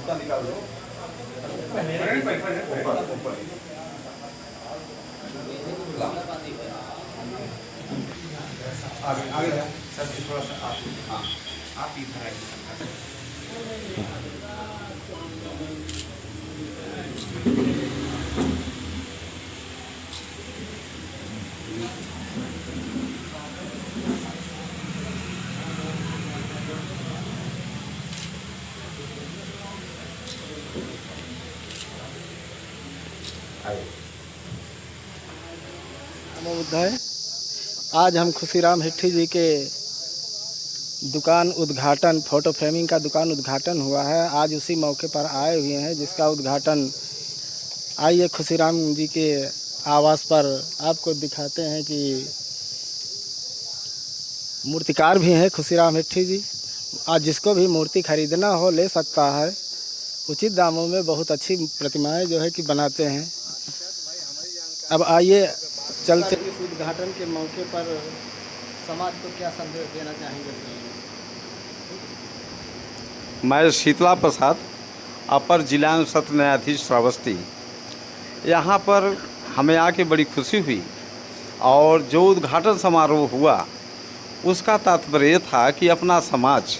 आगे सर थोड़ा सा आप इधर आइए। नमो बुद्धाय। आज हम खुशीराम हिट्ठी जी के दुकान उद्घाटन, फ़ोटो फ्रेमिंग का दुकान उद्घाटन हुआ है। आज उसी मौके पर आए हुए हैं, जिसका उद्घाटन आइए खुशीराम जी के आवास पर आपको दिखाते हैं कि मूर्तिकार भी हैं खुशीराम हिट्ठी जी। आज जिसको भी मूर्ति खरीदना हो ले सकता है, उचित दामों में बहुत अच्छी प्रतिमाएं जो है कि बनाते हैं। अब आइए चलते इस उद्घाटन के मौके पर समाज को क्या संदेश देना चाहेंगे? मैं शीतला प्रसाद, अपर जिला सत्र न्यायाधीश श्रावस्ती। यहाँ पर हमें आके बड़ी खुशी हुई और जो उद्घाटन समारोह हुआ उसका तात्पर्य था कि अपना समाज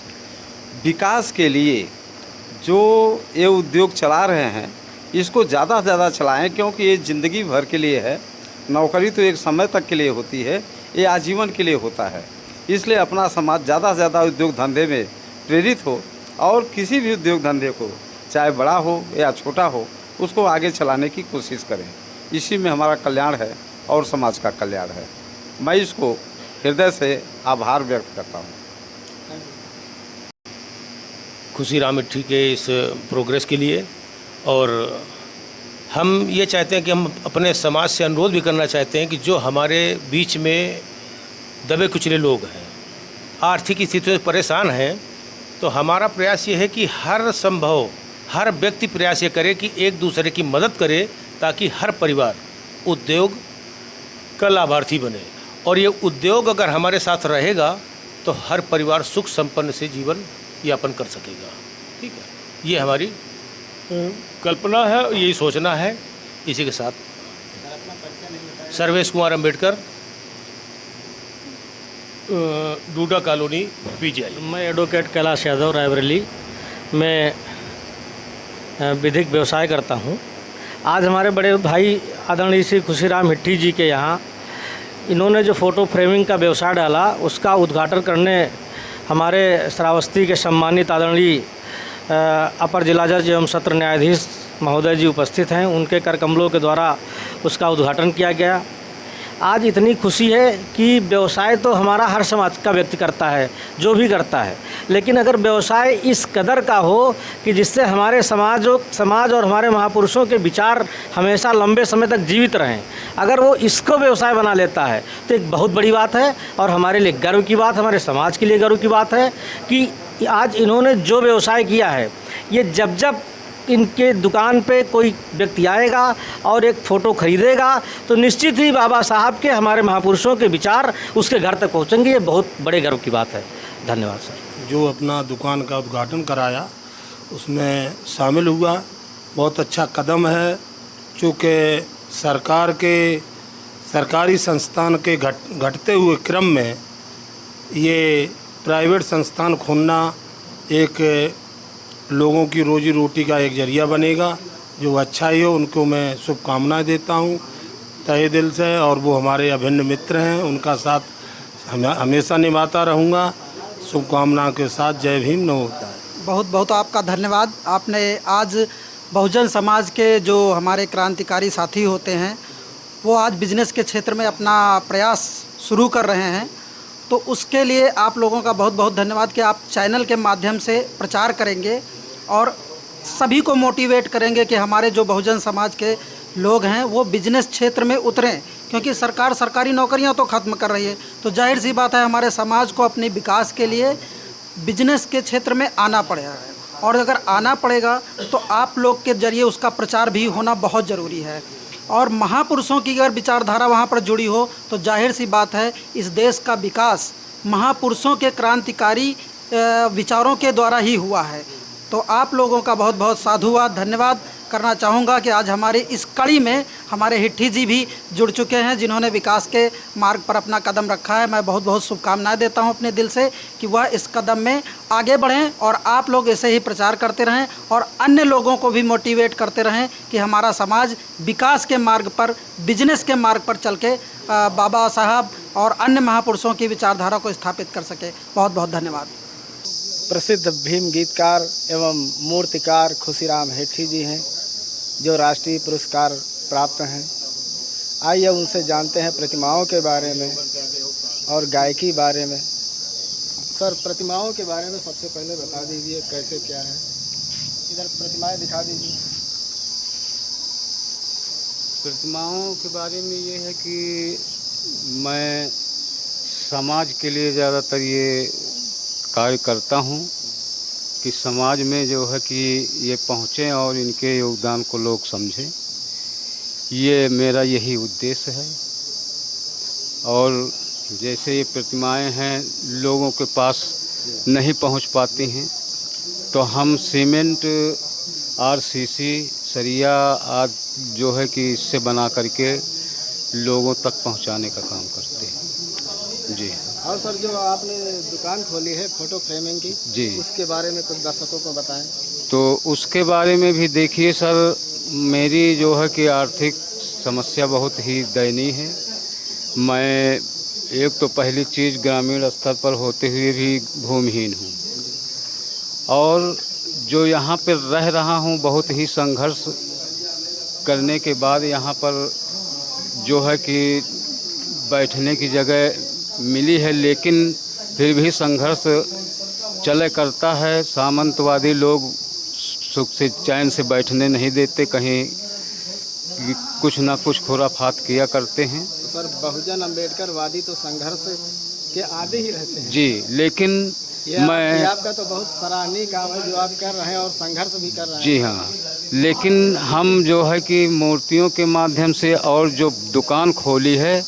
विकास के लिए जो ये उद्योग चला रहे हैं इसको ज़्यादा से ज़्यादा चलाएं, क्योंकि ये ज़िंदगी भर के लिए है। नौकरी तो एक समय तक के लिए होती है, ये आजीवन के लिए होता है। इसलिए अपना समाज ज़्यादा से ज़्यादा उद्योग धंधे में प्रेरित हो और किसी भी उद्योग धंधे को, चाहे बड़ा हो या छोटा हो, उसको आगे चलाने की कोशिश करें। इसी में हमारा कल्याण है और समाज का कल्याण है। मैं इसको हृदय से आभार व्यक्त करता हूँ। खुशीराम हिट्ठी के इस प्रोग्रेस के लिए, और हम ये चाहते हैं कि हम अपने समाज से अनुरोध भी करना चाहते हैं कि जो हमारे बीच में दबे कुचले लोग हैं, आर्थिक स्थिति से परेशान हैं, तो हमारा प्रयास ये है कि हर संभव हर व्यक्ति प्रयास ये करे कि एक दूसरे की मदद करे, ताकि हर परिवार उद्योग का लाभार्थी बने। और ये उद्योग अगर हमारे साथ रहेगा तो हर परिवार सुख संपन्न से जीवन यापन कर सकेगा। ठीक है, ये हमारी कल्पना है, यही सोचना है। इसी के साथ Sarvesh Kumar Ambedkar, DUDA colony, PGI. मैं एडवोकेट कैलाश यादव, रायबरेली। मैं विधिक व्यवसाय करता हूँ। आज हमारे बड़े भाई आदरणीय श्री खुशीराम हिट्ठी जी के यहाँ इन्होंने जो फ़ोटो फ्रेमिंग का व्यवसाय डाला, उसका उद्घाटन करने हमारे श्रावस्ती के सम्मानित आदरणीय अपर जिला जज एवं सत्र न्यायाधीश महोदय जी उपस्थित हैं। उनके कर कमलों के द्वारा उसका उद्घाटन किया गया। आज इतनी खुशी है कि व्यवसाय तो हमारा हर समाज का व्यक्ति करता है, जो भी करता है, लेकिन अगर व्यवसाय इस कदर का हो कि जिससे हमारे समाज और हमारे महापुरुषों के विचार हमेशा लंबे समय तक जीवित रहें, अगर वो इसको व्यवसाय बना लेता है तो एक बहुत बड़ी बात है और हमारे लिए गर्व की बात, हमारे समाज के लिए गर्व की बात है कि आज इन्होंने जो व्यवसाय किया है, ये जब इनके दुकान पे कोई व्यक्ति आएगा और एक फ़ोटो ख़रीदेगा तो निश्चित ही बाबा साहब के, हमारे महापुरुषों के विचार उसके घर तक पहुंचेंगे। ये बहुत बड़े गर्व की बात है। धन्यवाद सर। जो अपना दुकान का उद्घाटन कराया उसमें शामिल हुआ, बहुत अच्छा कदम है। चूँकि सरकारी संस्थान के घटते हुए क्रम में ये प्राइवेट संस्थान खोलना एक लोगों की रोजी रोटी का एक जरिया बनेगा। जो अच्छा ही हो उनको मैं शुभकामनाएं देता हूं तहे दिल से, और वो हमारे अभिन्न मित्र हैं, उनका साथ हमेशा निभाता रहूँगा। शुभकामनाओं के साथ जय भीम, नमो बुद्धाय। बहुत बहुत आपका धन्यवाद। आपने आज बहुजन समाज के जो हमारे क्रांतिकारी साथी होते हैं वो आज बिजनेस के क्षेत्र में अपना प्रयास शुरू कर रहे हैं, तो उसके लिए आप लोगों का बहुत बहुत धन्यवाद कि आप चैनल के माध्यम से प्रचार करेंगे और सभी को मोटिवेट करेंगे कि हमारे जो बहुजन समाज के लोग हैं वो बिजनेस क्षेत्र में उतरें, क्योंकि सरकार सरकारी नौकरियां तो ख़त्म कर रही है। तो जाहिर सी बात है हमारे समाज को अपने विकास के लिए बिजनेस के क्षेत्र में आना पड़ेगा, और अगर आना पड़ेगा तो आप लोग के जरिए उसका प्रचार भी होना बहुत ज़रूरी है। और महापुरुषों की अगर विचारधारा वहाँ पर जुड़ी हो तो जाहिर सी बात है इस देश का विकास महापुरुषों के क्रांतिकारी विचारों के द्वारा ही हुआ है। तो आप लोगों का बहुत बहुत साधुवाद धन्यवाद करना चाहूँगा कि आज हमारी इस कड़ी में हमारे हिट्ठी जी भी जुड़ चुके हैं, जिन्होंने विकास के मार्ग पर अपना कदम रखा है। मैं बहुत बहुत शुभकामनाएं देता हूं अपने दिल से कि वह इस कदम में आगे बढ़ें और आप लोग ऐसे ही प्रचार करते रहें और अन्य लोगों को भी मोटिवेट करते रहें कि हमारा समाज विकास के मार्ग पर, बिजनेस के मार्ग पर चल के बाबा साहब और अन्य महापुरुषों की विचारधारा को स्थापित कर सके। बहुत बहुत धन्यवाद। प्रसिद्ध भीम गीतकार एवं मूर्तिकार खुशीराम हिट्ठी जी हैं, जो राष्ट्रीय पुरस्कार प्राप्त हैं। आइए उनसे जानते हैं प्रतिमाओं के बारे में और गायकी बारे में। सर, प्रतिमाओं के बारे में सबसे पहले बता दीजिए कैसे क्या है। इधर प्रतिमाएं दिखा दीजिए। प्रतिमाओं के बारे में ये है कि मैं समाज के लिए ज़्यादातर ये कार्य करता हूँ कि समाज में जो है कि ये पहुँचें और इनके योगदान को लोग समझें। ये मेरा यही उद्देश्य है। और जैसे ये प्रतिमाएं हैं लोगों के पास नहीं पहुँच पाती हैं, तो हम सीमेंट, आरसीसी, सरिया आदि जो है कि इससे बना करके लोगों तक पहुंचाने का काम करते हैं। जी। और सर, जो आपने दुकान खोली है फ़ोटो फ्रेमिंग की, जी, उसके बारे में कुछ दर्शकों को बताएं। तो उसके बारे में भी देखिए सर, मेरी जो है कि आर्थिक समस्या बहुत ही दयनीय है। मैं एक तो पहली चीज़ ग्रामीण स्तर पर होते हुए भी भूमिहीन हूँ, और जो यहाँ पर रह रहा हूँ बहुत ही संघर्ष करने के बाद यहाँ पर जो है कि बैठने की जगह मिली है, लेकिन फिर भी संघर्ष चले करता है। सामंतवादी लोग सुख से चैन से बैठने नहीं देते, कहीं कुछ ना कुछ खुराफात किया करते हैं। तो सर, बहुजन अम्बेडकर वादी तो संघर्ष के आदि ही रहते हैं। जी, लेकिन मैं आपका तो बहुत सराहनीय काम है जो आप कर रहे हैं और संघर्ष भी कर रहे हैं। जी हाँ, लेकिन हम जो है कि मूर्तियों के माध्यम से और जो दुकान खोली है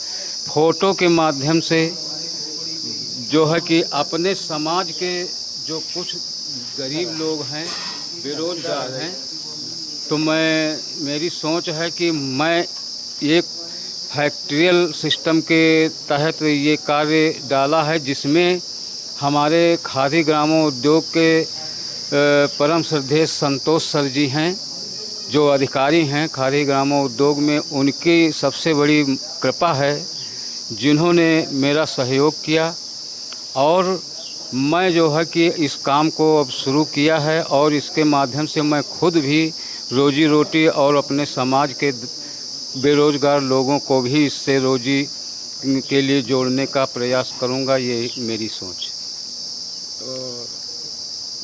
फ़ोटो के माध्यम से जो है कि अपने समाज के जो कुछ गरीब लोग हैं, बेरोजगार हैं, तो मेरी सोच है कि मैं एक फैक्ट्रियल सिस्टम के तहत ये कार्य डाला है, जिसमें हमारे खादी ग्रामोद्योग के परम श्रद्धेय संतोष सर जी हैं, जो अधिकारी हैं खादी ग्रामोद्योग में। उनकी सबसे बड़ी कृपा है, जिन्होंने मेरा सहयोग किया, और मैं जो है कि इस काम को अब शुरू किया है, और इसके माध्यम से मैं खुद भी रोजी रोटी और अपने समाज के बेरोज़गार लोगों को भी इससे रोजी के लिए जोड़ने का प्रयास करूंगा। ये मेरी सोच है। तो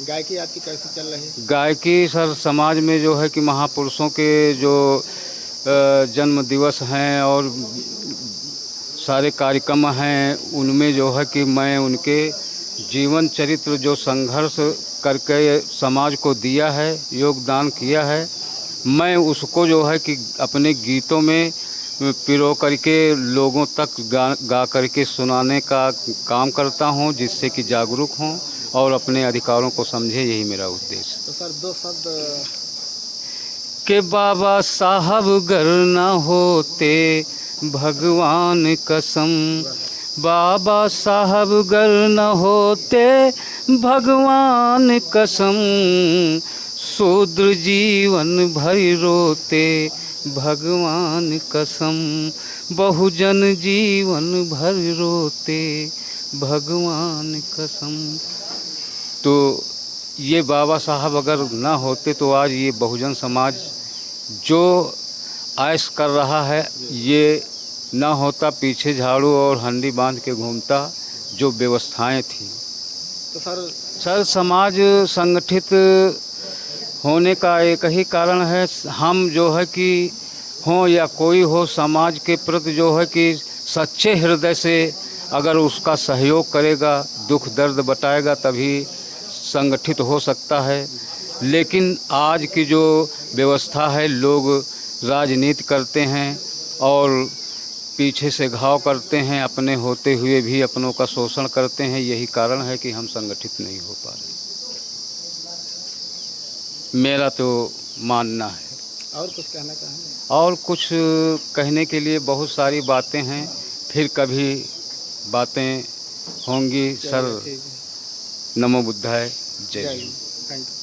गायकी आपकी कैसी चल रही है? गायकी सर, समाज में जो है कि महापुरुषों के जो जन्म दिवस हैं और सारे कार्यक्रम हैं, उनमें जो है कि मैं उनके जीवन चरित्र जो संघर्ष करके समाज को दिया है, योगदान किया है, मैं उसको जो है कि अपने गीतों में पिरो करके लोगों तक गा करके सुनाने का काम करता हूं, जिससे कि जागरूक हों और अपने अधिकारों को समझे। यही मेरा उद्देश्य। तो सर, दो शब्द के बाबा साहब गर न होते भगवान कसम, बाबा साहब गर न होते भगवान कसम, शूद्र जीवन भर रोते भगवान कसम, बहुजन जीवन भर रोते भगवान कसम। तो ये बाबा साहब अगर ना होते तो आज ये बहुजन समाज जो ऐश कर रहा है ये ना होता, पीछे झाड़ू और हंडी बांध के घूमता जो व्यवस्थाएं थी। तो सर, समाज संगठित होने का एक ही कारण है, हम जो है कि हों या कोई हो, समाज के प्रति जो है कि सच्चे हृदय से अगर उसका सहयोग करेगा, दुख दर्द बताएगा, तभी संगठित हो सकता है। लेकिन आज की जो व्यवस्था है, लोग राजनीति करते हैं और पीछे से घाव करते हैं, अपने होते हुए भी अपनों का शोषण करते हैं। यही कारण है कि हम संगठित नहीं हो पा रहे। मेरा तो मानना है। और कुछ कहना चाहेंगे? और कुछ कहने के लिए बहुत सारी बातें हैं, फिर कभी बातें होंगी। सर, ठीक है। नमो बुद्धाय, जय जय हिंद। हिंद। Thank you.